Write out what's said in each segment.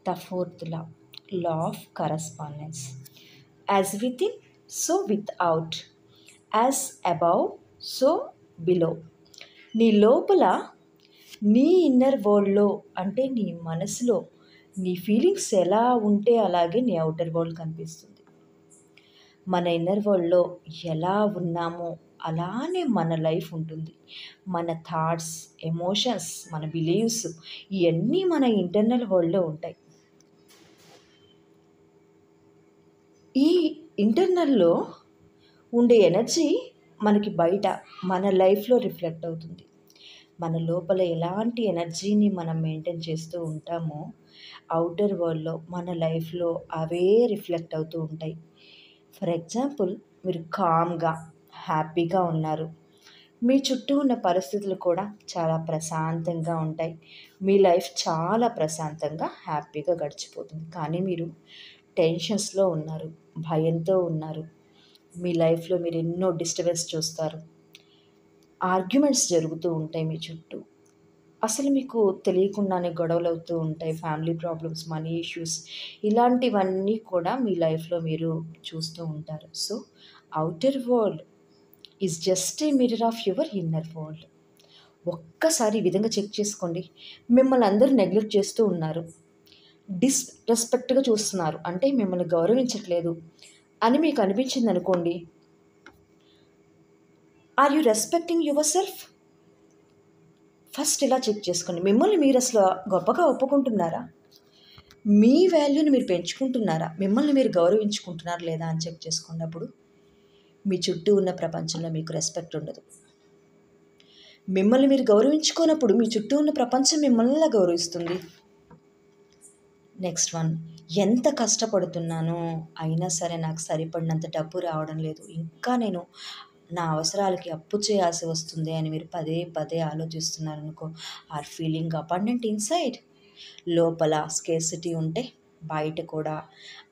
The fourth law of correspondence. As within, so without. As above, so below. నీ లోపల నీ inner వరల్డ్లో అంటే నీ మనసులో నీ ఫీలింగ్స్ ఎలా ఉంటే అలాగే నీ అవుటర్ వరల్డ్ కనిపిస్తుంది. మన ఇన్నర్ వరల్డ్లో ఎలా ఉన్నామో అలానే మన లైఫ్ ఉంటుంది. మన థాట్స్, ఎమోషన్స్, మన బిలీవ్స్ ఇవన్నీ మన ఇంటర్నల్ వరల్డ్లో ఉంటాయి. ఈ ఇంటర్నల్లో ఉండే ఎనర్జీ మనకి బయట మన లైఫ్లో రిఫ్లెక్ట్ అవుతుంది. మన లోపల ఎలాంటి ఎనర్జీని మనం మెయింటైన్ చేస్తూ ఉంటామో అవుటర్ వరల్డ్లో మన లైఫ్లో అవే రిఫ్లెక్ట్ అవుతూ ఉంటాయి. ఫర్ ఎగ్జాంపుల్, మీరు కామ్గా హ్యాపీగా ఉన్నారు, మీ చుట్టూ ఉన్న పరిస్థితులు కూడా చాలా ప్రశాంతంగా ఉంటాయి. మీ లైఫ్ చాలా ప్రశాంతంగా హ్యాపీగా గడిచిపోతుంది. కానీ మీరు టెన్షన్స్లో ఉన్నారు, భయంతో ఉన్నారు. మీ లైఫ్లో మీరు ఎన్నో డిస్టర్బెన్స్ చూస్తారు. ఆర్గ్యుమెంట్స్ జరుగుతూ ఉంటాయి మీ చుట్టూ. అసలు మీకు తెలియకుండానే గొడవలు అవుతూ ఉంటాయి. ఫ్యామిలీ ప్రాబ్లమ్స్, మనీ ఇష్యూస్ ఇలాంటివన్నీ కూడా మీ లైఫ్లో మీరు చూస్తూ ఉంటారు. So outer world is just a mirror of your inner world. ఒక్కసారి ఈ విధంగా చెక్ చేసుకోండి. మిమ్మల్ని అందరూ నెగ్లెక్ట్ చేస్తూ ఉన్నారు, డిస్రెస్పెక్ట్గా చూస్తున్నారు, అంటే మిమ్మల్ని గౌరవించట్లేదు అని మీకు అనిపించింది అనుకోండి. Are you respecting yourself? First ఇలా చెక్ చేసుకోండి. మిమ్మల్ని మీరు అసలు గొప్పగా ఒప్పుకుంటున్నారా? మీ వాల్యూని మీరు పెంచుకుంటున్నారా? మిమ్మల్ని మీరు గౌరవించుకుంటున్నారా లేదా అని చెక్ చేసుకోండి. అప్పుడు మీ చుట్టూ ఉన్న ప్రపంచంలో మీకు రెస్పెక్ట్ ఉండదు. మిమ్మల్ని మీరు గౌరవించుకోనప్పుడు మీ చుట్టూ ఉన్న ప్రపంచం మిమ్మల్ని గౌరవిస్తుంది. నెక్స్ట్ వన్, ఎంత కష్టపడుతున్నానో అయినా సరే నాకు సరిపడినంత డబ్బు రావడం లేదు, ఇంకా నేను నా అవసరాలకి అప్పు చేయాల్సి వస్తుంది అని మీరు పదే పదే ఆలోచిస్తున్నారనుకో, ఆర్ ఫీలింగ్ అబండెంట్ ఇన్సైడ్. లోపల స్కేర్సిటీ ఉంటే బయట కూడా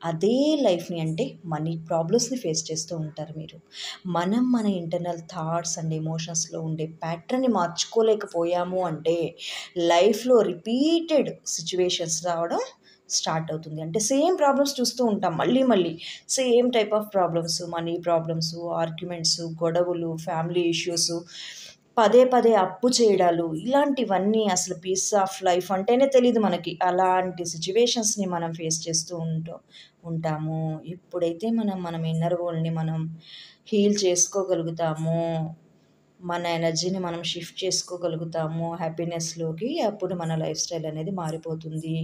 అదే లైఫ్ని అంటే మనీ ప్రాబ్లమ్స్ని ఫేస్ చేస్తూ ఉంటారు మీరు. మనం మన ఇంటర్నల్ థాట్స్ అండ్ ఎమోషన్స్లో ఉండే ప్యాటర్న్ని మార్చుకోలేకపోయాము అంటే లైఫ్లో రిపీటెడ్ సిచ్యువేషన్స్ రావడం స్టార్ట్ అవుతుంది. అంటే సేమ్ ప్రాబ్లమ్స్ చూస్తూ ఉంటాం, మళ్ళీ మళ్ళీ same type of problems, money problems, arguments, గొడవలు, ఫ్యామిలీ ఇష్యూస్, పదే పదే అప్పు చేయడాలు, ఇలాంటివన్నీ అసలు పీస్ ఆఫ్ లైఫ్ అంటేనే తెలియదు మనకి. అలాంటి సిచ్యువేషన్స్ని మనం ఫేస్ చేస్తూ ఉంటాము. ఎప్పుడైతే మనం ఇన్నర్ వరల్డ్ని మనం హీల్ చేసుకోగలుగుతామో, మన ఎనర్జీని మనం షిఫ్ట్ చేసుకోగలుగుతామో హ్యాపీనెస్లోకి, అప్పుడు మన లైఫ్ స్టైల్ అనేది మారిపోతుంది.